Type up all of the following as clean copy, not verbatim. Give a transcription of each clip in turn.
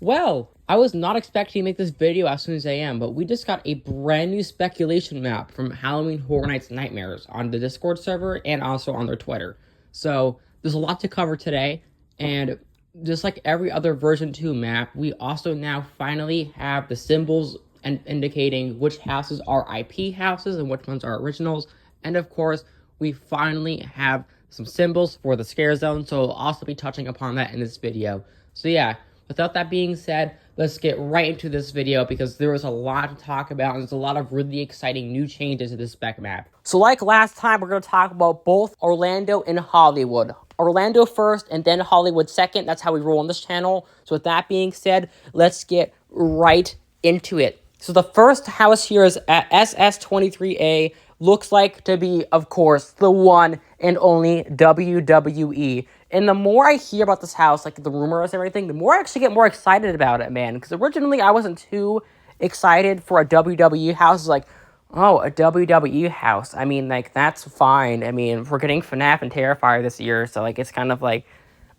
Well, I was not expecting to make this video as soon as I am, but we just got a brand new speculation map from Halloween Horror Nights Nightmares on the Discord server and also on their Twitter. So there's a lot to cover today, and just like every other version 2 map, we also now finally have the symbols and indicating which houses are IP houses and which ones are originals. And of course, we finally have some symbols for the scare zone, so I'll also be touching upon that in this video. So yeah, without that being said, let's get right into this video because there was a lot to talk about and there's a lot of really exciting new changes to this spec map. So like last time, we're going to talk about both Orlando and Hollywood. Orlando first and then Hollywood second. That's how we roll on this channel. So with that being said, let's get right into it. So the first house here is at SS23A. Looks like to be, of course, the one and only WWE. And the more I hear about this house, like the rumors and everything, the more I actually get more excited about it, man. Because originally I wasn't too excited for a WWE house. Like, oh, a WWE house. I mean, like, that's fine. I mean, we're getting FNAF and Terrifier this year, so, like, it's kind of like,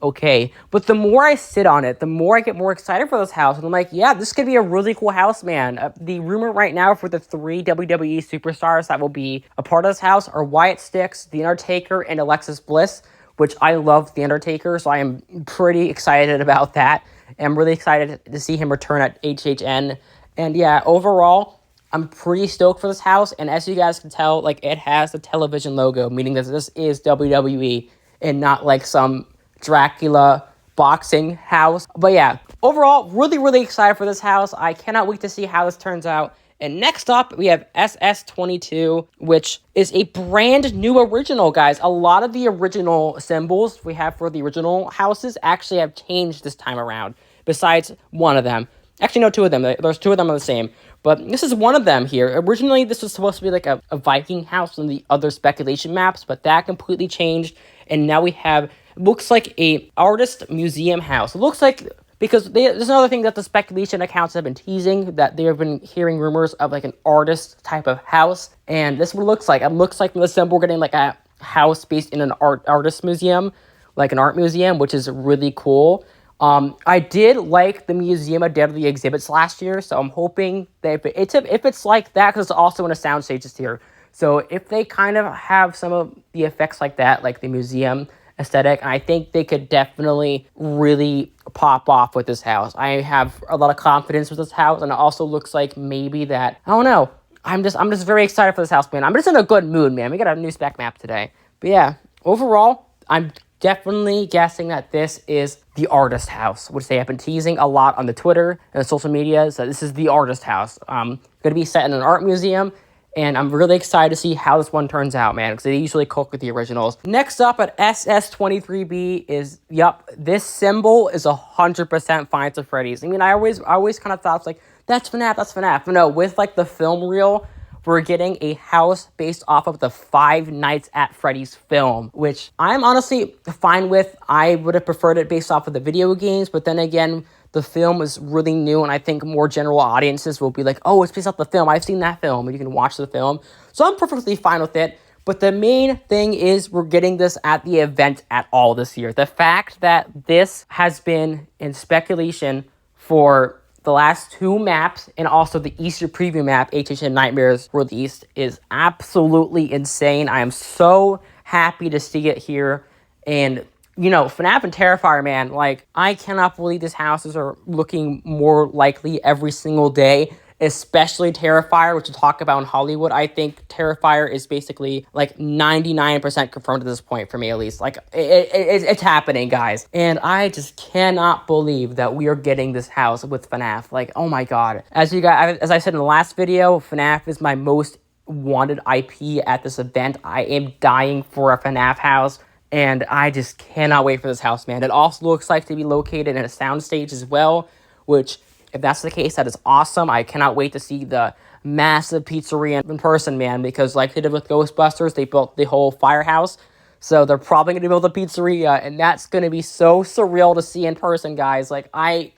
okay. But the more I sit on it, the more I get more excited for this house. And I'm like, yeah, this could be a really cool house, man. The rumor right now for the 3 WWE superstars that will be a part of this house are Wyatt Styx, The Undertaker, and Alexis Bliss, which I love The Undertaker, so I am pretty excited about that. And I'm really excited to see him return at HHN. And yeah, overall, I'm pretty stoked for this house. And as you guys can tell, like, it has the television logo, meaning that this is WWE and not like some Dracula boxing house. But yeah, overall, really, really excited for this house. I cannot wait to see how this turns out. And next up, we have SS22, which is a brand new original, guys. A lot of the original symbols we have for the original houses actually have changed this time around, besides one of them. Actually, no, 2 of them. There's 2 of them are the same. But this is one of them here. Originally, this was supposed to be like a Viking house in the other speculation maps, but that completely changed. And now we have, looks like a artist museum house. It looks like, because there's another thing that the speculation accounts have been teasing, that they have been hearing rumors of like an artist type of house. And this is what it looks like. It looks like from the symbol we're getting like a house based in an artist museum, like an art museum, which is really cool. I did like the Museum of Deadly Exhibits last year, so I'm hoping that if it's like that, because it's also in a soundstage this year. So if they kind of have some of the effects like that, like the museum aesthetic, I think they could definitely really pop off with this house. I have a lot of confidence with this house, and it also looks like maybe that, I don't know, I'm just very excited for this house, man. I'm just in a good mood, man. We got a new spec map today. But yeah, overall, I'm definitely guessing that this is the artist house, which they have been teasing a lot on the Twitter and the social media. So this is the artist house. Going to be set in an art museum, and I'm really excited to see how this one turns out, man, because they usually cook with the originals. Next up at SS23B is, yep, this symbol is 100% Five to Freddy's. I mean, I always kind of thought, it's like, that's FNAF, that's FNAF. But no, with like the film reel, we're getting a house based off of the Five Nights at Freddy's film, which I'm honestly fine with. I would have preferred it based off of the video games, but then again, the film is really new, and I think more general audiences will be like, oh, it's based off the film. I've seen that film, and you can watch the film. So I'm perfectly fine with it. But the main thing is we're getting this at the event at all this year. The fact that this has been in speculation for the last 2 maps and also the Easter preview map HHN Nightmares released is absolutely insane. I am so happy to see it here. And, you know, FNAF and Terrifier, man, like, I cannot believe these houses are looking more likely every single day, especially Terrifier, which we'll talk about in Hollywood. I think Terrifier is basically like 99% confirmed at this point for me, at least. Like, it's happening, guys. And I just cannot believe that we are getting this house with FNAF. Like, oh my god. As I said in the last video, FNAF is my most wanted IP at this event. I am dying for a FNAF house, and I just cannot wait for this house, man. It also looks like to be located in a soundstage as well, which, if that's the case, that is awesome. I cannot wait to see the massive pizzeria in person, man, because like they did with Ghostbusters, they built the whole firehouse. So they're probably going to build a pizzeria, and that's going to be so surreal to see in person, guys. Like, I'm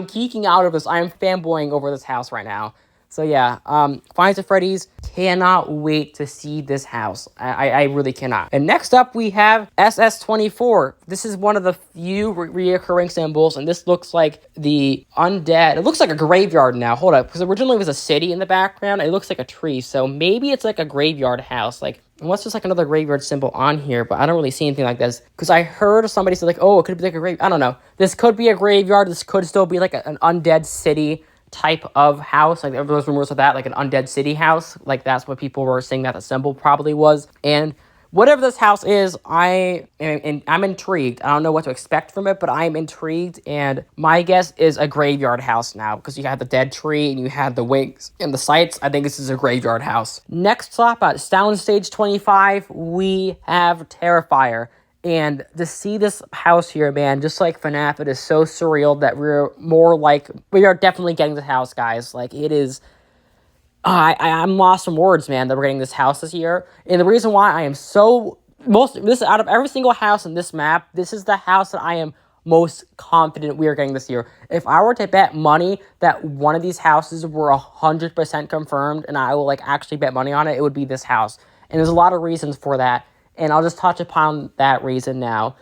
geeking out of this. I am fanboying over this house right now. So yeah, Finds of Freddy's, cannot wait to see this house. I really cannot. And next up, we have SS24. This is one of the few reoccurring symbols, and this looks like the undead. It looks like a graveyard now. Hold up, because originally it was a city in the background. It looks like a tree, so maybe it's like a graveyard house. Like, unless there's like another graveyard symbol on here, but I don't really see anything like this. Because I heard somebody say like, oh, it could be like a graveyard. I don't know. This could be a graveyard. This could still be like an undead city type of house. Like, there was rumors of that, like an undead city house. Like, that's what people were saying that the symbol probably was. And whatever this house is, I'm intrigued. I don't know what to expect from it, but I'm intrigued. And my guess is a graveyard house now, because you have the dead tree and you have the wings and the sights. I think this is a graveyard house. Next up at Soundstage 25, we have Terrifier. And to see this house here, man, just like FNAF, it is so surreal that we are definitely getting this house, guys. Like, it is, I'm lost from words, man, that we're getting this house this year. And the reason why I am out of every single house in this map, this is the house that I am most confident we are getting this year. If I were to bet money that one of these houses were 100% confirmed, and I will, like, actually bet money on it, it would be this house. And there's a lot of reasons for that. And I'll just touch upon that reason now.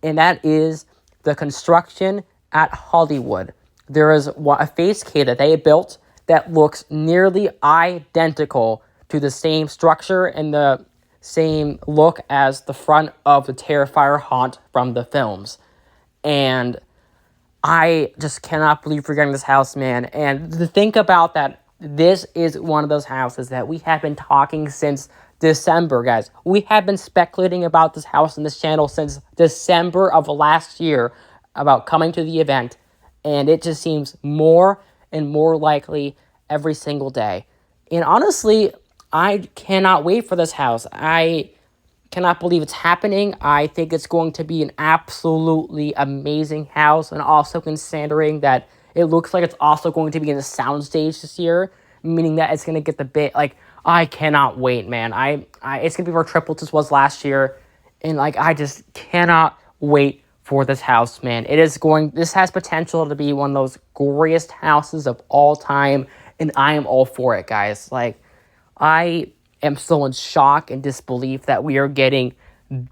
And that is the construction at Hollywood. There is a face cave that they built that looks nearly identical to the same structure and the same look as the front of the Terrifier haunt from the films. And I just cannot believe we're getting this house, man. And to think about that, this is one of those houses that we have been talking since December, guys. We have been speculating about this house on this channel since December of last year about coming to the event, and it just seems more and more likely every single day. And honestly, I cannot wait for this house. I cannot believe it's happening. I think it's going to be an absolutely amazing house, and also considering that it looks like it's also going to be in the soundstage this year, meaning that it's going to get the bit, like, I cannot wait, man. It's going to be where Triplets was last year, and, like, I just cannot wait for this house, man. This has potential to be one of those greatest houses of all time, and I am all for it, guys. Like, I am still in shock and disbelief that we are getting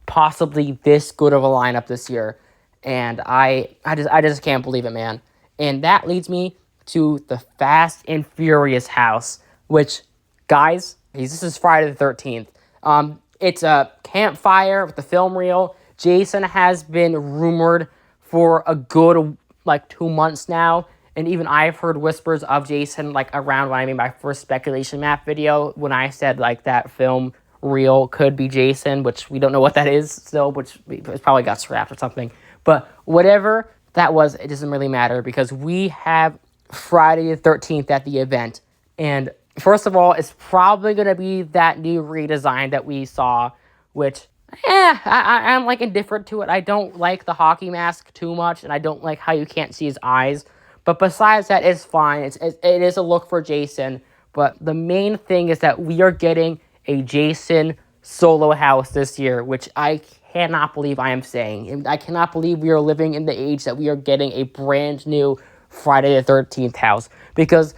possibly this good of a lineup this year, and I just can't believe it, man. And that leads me to the Fast and Furious house, which, guys, this is Friday the 13th. It's a campfire with the film reel. Jason has been rumored for a good, 2 months now. And even I've heard whispers of Jason, around when I made my first speculation map video, when I said, that film reel could be Jason, which we don't know what that is still, which it probably got scrapped or something. But whatever that was, it doesn't really matter, because we have Friday the 13th at the event. And first of all, it's probably going to be that new redesign that we saw, which, I'm, indifferent to it. I don't like the hockey mask too much, and I don't like how you can't see his eyes. But besides that, it's fine. It is a look for Jason. But the main thing is that we are getting a Jason solo house this year, which I cannot believe I am saying. And I cannot believe we are living in the age that we are getting a brand new Friday the 13th house. Because,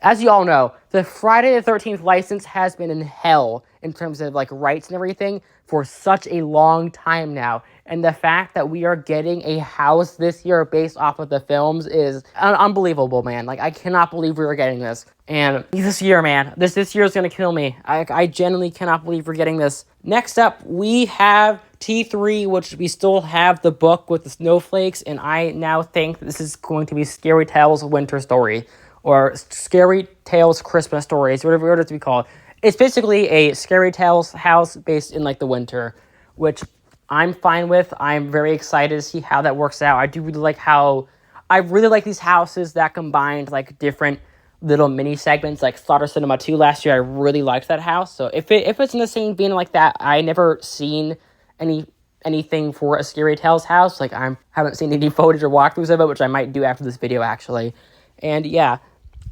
as you all know, the Friday the 13th license has been in hell in terms of, rights and everything for such a long time now. And the fact that we are getting a house this year based off of the films is unbelievable, man. I cannot believe we are getting this. And this year, man, this year is going to kill me. I genuinely cannot believe we're getting this. Next up, we have T3, which we still have the book with the snowflakes. And I now think this is going to be Scary Tales Winter Story, or Scary Tales Christmas Stories, whatever it is to be called. It's basically a Scary Tales house based in, the winter, which I'm fine with. I'm very excited to see how that works out. I really like these houses that combined, different little mini segments, like Slaughter Cinema 2 last year. I really liked that house. So if it's in the same vein like that, I never seen anything for a Scary Tales house. I haven't seen any footage or walkthroughs of it, which I might do after this video, actually. And yeah,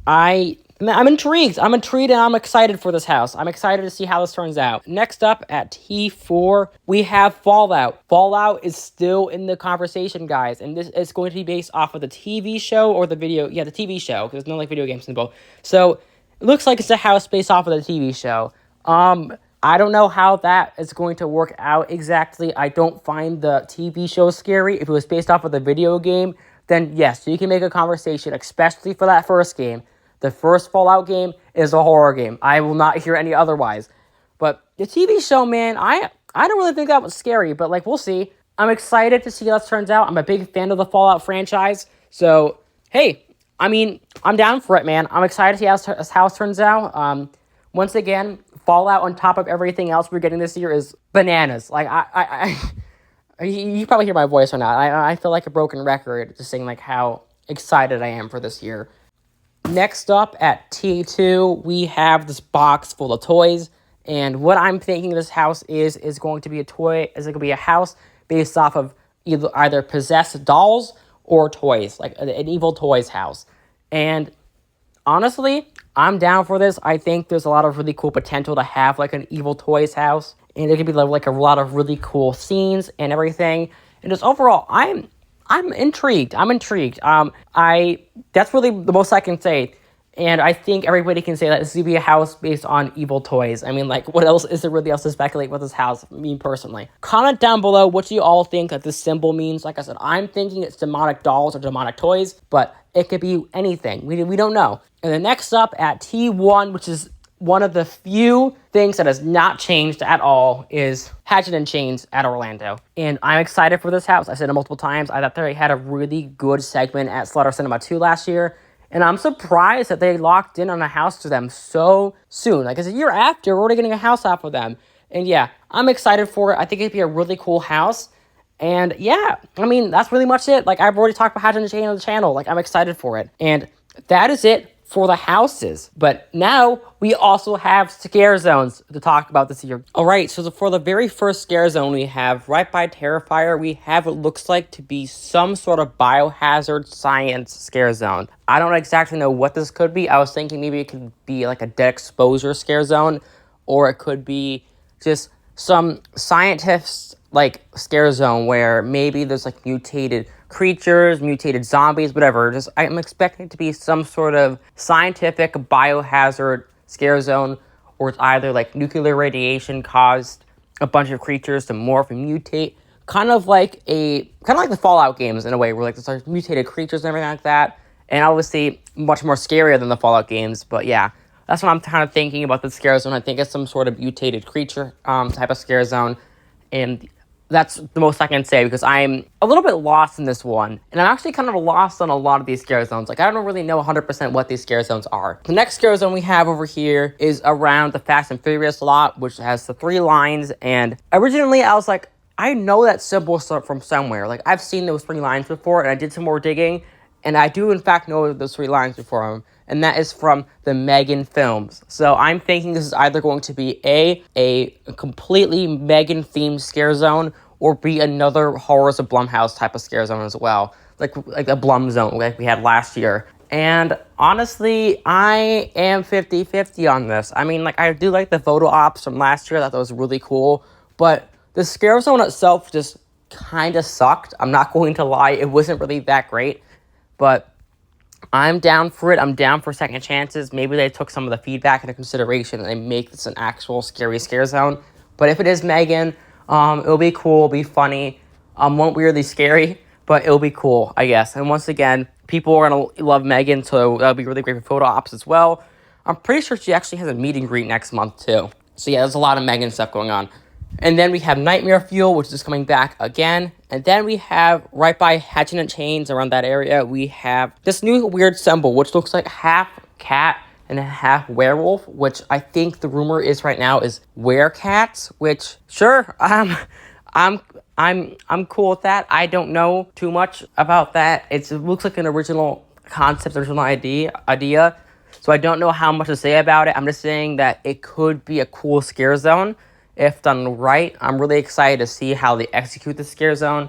I'm intrigued. I'm intrigued and I'm excited for this house. I'm excited to see how this turns out. Next up at T4, we have Fallout. Fallout is still in the conversation, guys. And this is going to be based off of the TV show or the video. Yeah, the TV show, because there's no video game symbol. So It looks like it's a house based off of the TV show. I don't know how that is going to work out exactly. I don't find the TV show scary. If it was based off of the video game, then yes, you can make a conversation, especially for that first game. The first Fallout game is a horror game. I will not hear any otherwise. But the TV show, man, I don't really think that was scary, but like, we'll see. I'm excited to see how this turns out. I'm a big fan of the Fallout franchise. So, hey, I mean, I'm down for it, man. I'm excited to see how it turns out. Once again, Fallout on top of everything else we're getting this year is bananas. Like, you probably hear my voice or not. I feel like a broken record just saying like how excited I am for this year. Next up at T2, we have this box full of toys. And what I'm thinking this house is going to be is it going to be a house based off of either possessed dolls or toys, like an evil toys house. And honestly, I'm down for this. I think there's a lot of really cool potential to have like an evil toys house. And there could be like a lot of really cool scenes and everything. And just overall, I'm intrigued. That's really the most I can say. And I think everybody can say that this is going to be a house based on evil toys. I mean, like, what else is there really else to speculate with this house, me personally? Comment down below what you all think that this symbol means. Like I said, I'm thinking it's demonic dolls or demonic toys, but it could be anything. We don't know. And then next up at T1, which is one of the few things that has not changed at all, is HHN Chains at Orlando. And I'm excited for this house. I said it multiple times. I thought they had a really good segment at Slaughter Cinema 2 last year. And I'm surprised that they locked in on a house to them so soon. Like, it's a year after, we're already getting a house off of them. And yeah, I'm excited for it. I think it'd be a really cool house. And yeah, I mean, that's really much it. Like, I've already talked about HHN Chain on the channel. Like, I'm excited for it. And that is it for the houses. But now we also have scare zones to talk about this year. All right, so for the very first scare zone we have right by Terrifier, we have what looks like to be some sort of biohazard science scare zone. I don't exactly know what this could be. I was thinking maybe it could be like a dead exposure scare zone, or it could be just some scientists like scare zone where maybe there's like mutated creatures, mutated zombies, whatever. Just I'm expecting it to be some sort of scientific biohazard scare zone, or it's either like nuclear radiation caused a bunch of creatures to morph and mutate, kind of like the Fallout games in a way, where like there's like mutated creatures and everything like that. And obviously much more scarier than the Fallout games, but yeah, that's what I'm kind of thinking about the scare zone. I think it's some sort of mutated creature type of scare zone, and that's the most I can say because I'm a little bit lost in this one. And I'm actually kind of lost on a lot of these scare zones. Like, I don't really know 100% what these scare zones are. The next scare zone we have over here is around the Fast and Furious lot, which has the 3 lines. And originally I was like, I know that symbol from somewhere. Like, I've seen those 3 lines before, and I did some more digging. And I do, in fact, know those 3 lines before them. And that is from the Megan films. So I'm thinking this is either going to be a completely Megan-themed scare zone, or be another Horrors of Blumhouse type of scare zone as well. Like a Blum zone like we had last year. And honestly, I am 50-50 on this. I mean, like, I do like the photo ops from last year. I thought that was really cool. But the scare zone itself just kind of sucked. I'm not going to lie. It wasn't really that great. But I'm down for it. I'm down for second chances. Maybe they took some of the feedback into consideration and they make this an actual scary scare zone. But if it is Megan, it'll be cool, it'll be funny. Won't be really scary, but it'll be cool, I guess. And once again, people are going to love Megan, so that'll be really great for photo ops as well. I'm pretty sure she actually has a meet and greet next month, too. So yeah, there's a lot of Megan stuff going on. And then we have Nightmare Fuel, which is coming back again. And then we have, right by HHN Chains, around that area, we have this new weird symbol, which looks like half cat and half werewolf, which I think the rumor is right now is werecats, which, sure, I'm cool with that. I don't know too much about that. It looks like an original concept, original idea. So I don't know how much to say about it. I'm just saying that it could be a cool scare zone if done right. I'm really excited to see how they execute the scare zone.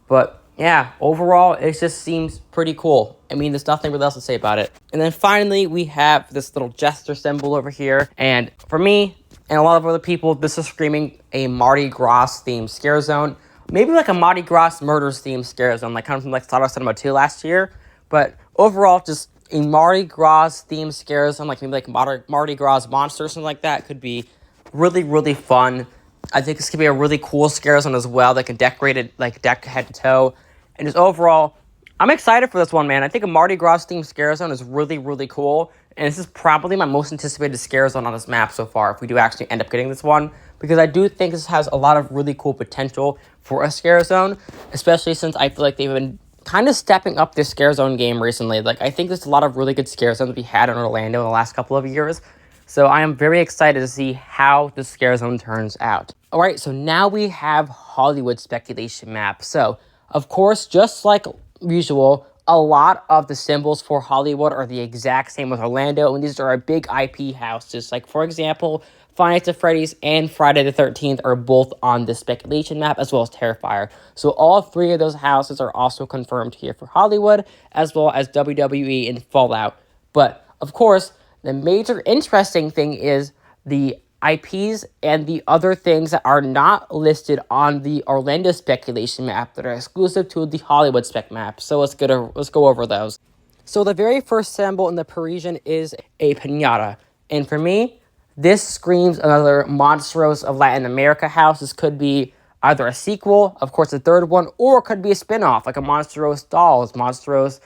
But yeah, overall, it just seems pretty cool. I mean, there's nothing really else to say about it. And then finally, we have this little jester symbol over here. And for me, and a lot of other people, this is screaming a Mardi Gras themed scare zone. Maybe like a Mardi Gras murders themed scare zone, like kind of from like Slaughter Cinema 2 last year. But overall, just a Mardi Gras themed scare zone, like maybe like Mardi Gras monster or something like that, could be really, really fun. I think this could be a really cool scare zone as well that can decorate it, like deck head to toe. And just overall, I'm excited for this one, man. I think a Mardi Gras themed scare zone is really, really cool. And this is probably my most anticipated scare zone on this map so far, if we do actually end up getting this one. Because I do think this has a lot of really cool potential for a scare zone, especially since I feel like they've been kind of stepping up this scare zone game recently. Like, I think there's a lot of really good scare zones we had in Orlando in the last couple of years. So I am very excited to see how the scare zone turns out. All right, so now we have Hollywood speculation map. So, of course, just like usual, a lot of the symbols for Hollywood are the exact same with Orlando, and these are our big IP houses. Like, for example, Five Nights at Freddy's and Friday the 13th are both on the speculation map, as well as Terrifier. So all three of those houses are also confirmed here for Hollywood, as well as WWE and Fallout. But, of course, the major interesting thing is the IPs and the other things that are not listed on the Orlando speculation map that are exclusive to the Hollywood spec map. So let's go over those. So the very first symbol in the Parisian is a piñata. And for me, this screams another Monstros of Latin America house. This could be either a sequel, of course, the third one, or it could be a spin-off, like a Monstros Dolls, Monstros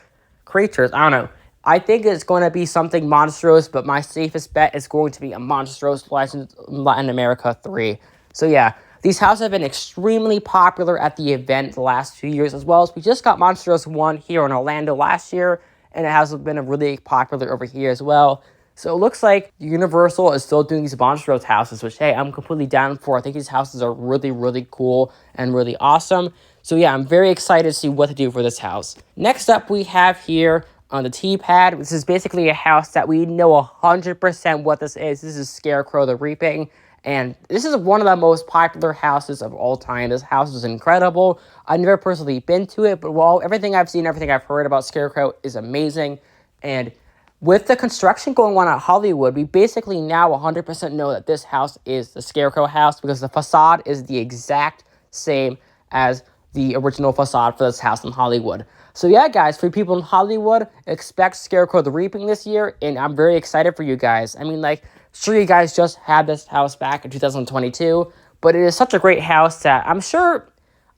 Creatures, I don't know. I think it's going to be something Monstros, but my safest bet is going to be a Monstros Latin America 3. So yeah, these houses have been extremely popular at the event the last few years, as well as we just got Monstros 1 here in Orlando last year, and it has been really popular over here as well. So it looks like Universal is still doing these Monstros houses, which, hey, I'm completely down for. I think these houses are really, really cool and really awesome. So yeah, I'm very excited to see what to do for this house. Next up, we have here on the T-pad. This is basically a house that we know 100% what this is. This is Scarecrow the Reaping, and this is one of the most popular houses of all time. This house is incredible. I've never personally been to it, but everything I've seen, everything I've heard about Scarecrow is amazing. And with the construction going on at Hollywood, we basically now 100% know that this house is the Scarecrow house because the facade is the exact same as the original facade for this house in Hollywood. So yeah, guys, for people in Hollywood, expect Scarecrow the Reaping this year, and I'm very excited for you guys. I mean, like, sure, you guys just had this house back in 2022, but it is such a great house that I'm sure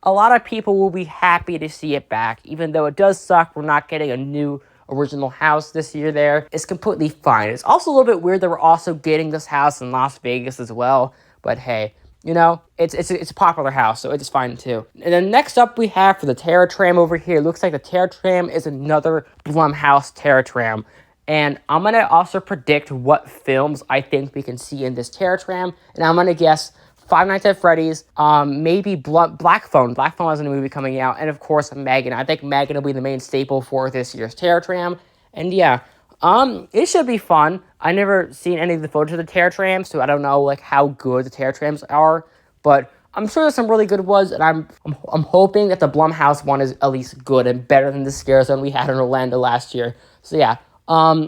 a lot of people will be happy to see it back, even though it does suck we're not getting a new original house this year there. It's completely fine. It's also a little bit weird that we're also getting this house in Las Vegas as well, but hey, you know, it's a popular house, so it's fine too. And then next up we have for the Terror Tram over here. It looks like the Terror Tram is another Blumhouse Terror Tram. And I'm going to also predict what films I think we can see in this Terror Tram. And I'm going to guess Five Nights at Freddy's, maybe Black Phone. Black Phone has a new movie coming out. And of course, Megan. I think Megan will be the main staple for this year's Terror Tram. And yeah, it should be fun. I never seen any of the photos of the Terror Trams, so I don't know like how good the Terror Trams are. But I'm sure there's some really good ones, and I'm hoping that the Blumhouse one is at least good and better than the scare zone we had in Orlando last year. So yeah,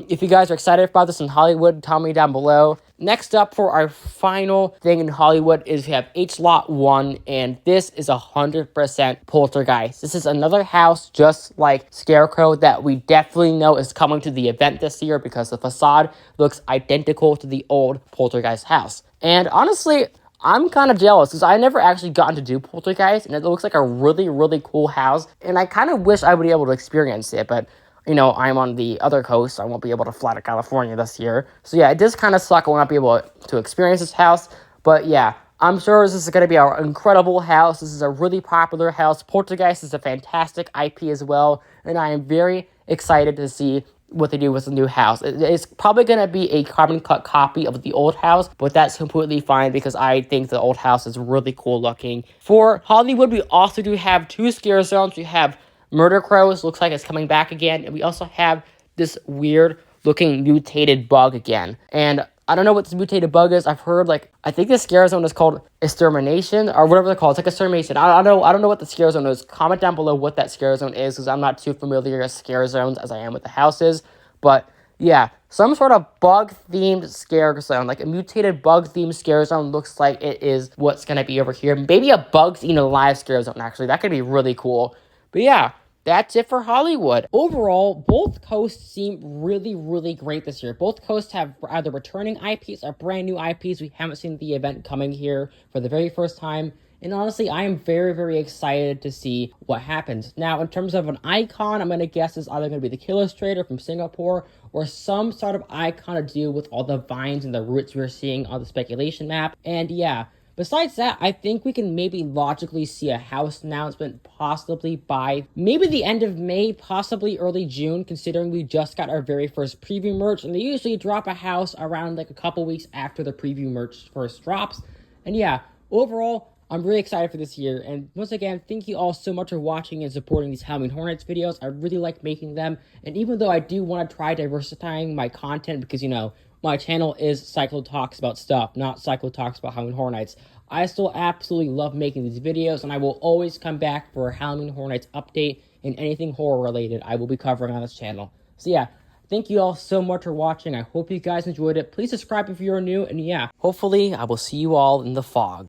if you guys are excited about this in Hollywood, tell me down below. Next up for our final thing in Hollywood is we have H-Lot 1, and this is 100% Poltergeist. This is another house just like Scarecrow that we definitely know is coming to the event this year because the facade looks identical to the old Poltergeist house. And honestly, I'm kind of jealous because I never actually gotten to do Poltergeist, and it looks like a really, really cool house, and I kind of wish I would be able to experience it, but you know, I'm on the other coast, so I won't be able to fly to California this year. So yeah, it does kind of suck I will not be able to experience this house, but yeah, I'm sure this is going to be an incredible house. This is a really popular house. Poltergeist is a fantastic IP as well, and I am very excited to see what they do with the new house. It's probably going to be a carbon cut copy of the old house, but that's completely fine because I think the old house is really cool looking. For Hollywood, we also do have two scare zones. We have Murder Crows, looks like it's coming back again, and we also have this weird looking mutated bug again. And I don't know what this mutated bug is. I've heard, like, I think the scare zone is called Extermination, or whatever they're called. It's like Extermination. I don't know what the scare zone is. Comment down below what that scare zone is, because I'm not too familiar with scare zones as I am with the houses. But yeah, some sort of bug-themed scare zone, like a mutated bug-themed scare zone looks like it is what's going to be over here. Maybe a bugs eating alive scare zone, actually. That could be really cool. But yeah, that's it for Hollywood. Overall, both coasts seem really, really great this year. Both coasts have either returning IPs or brand new IPs. We haven't seen the event coming here for the very first time. And honestly, I am very, very excited to see what happens. Now, in terms of an icon, I'm going to guess it's either going to be the Illustrator from Singapore or some sort of icon to do with all the vines and the roots we're seeing on the speculation map. And yeah, besides that, I think we can maybe logically see a house announcement possibly by maybe the end of May, possibly early June, considering we just got our very first preview merch, and they usually drop a house around like a couple weeks after the preview merch first drops. And yeah, overall, I'm really excited for this year, and once again, thank you all so much for watching and supporting these Halloween Hornets videos. I really like making them, and even though I do want to try diversifying my content, because, you know, my channel is Cyclo Talks About Stuff, not Cyclo Talks About Halloween Horror Nights, I still absolutely love making these videos, and I will always come back for a Halloween Horror Nights update and anything horror related I will be covering on this channel. So yeah, thank you all so much for watching. I hope you guys enjoyed it. Please subscribe if you're new, and yeah, hopefully I will see you all in the fog.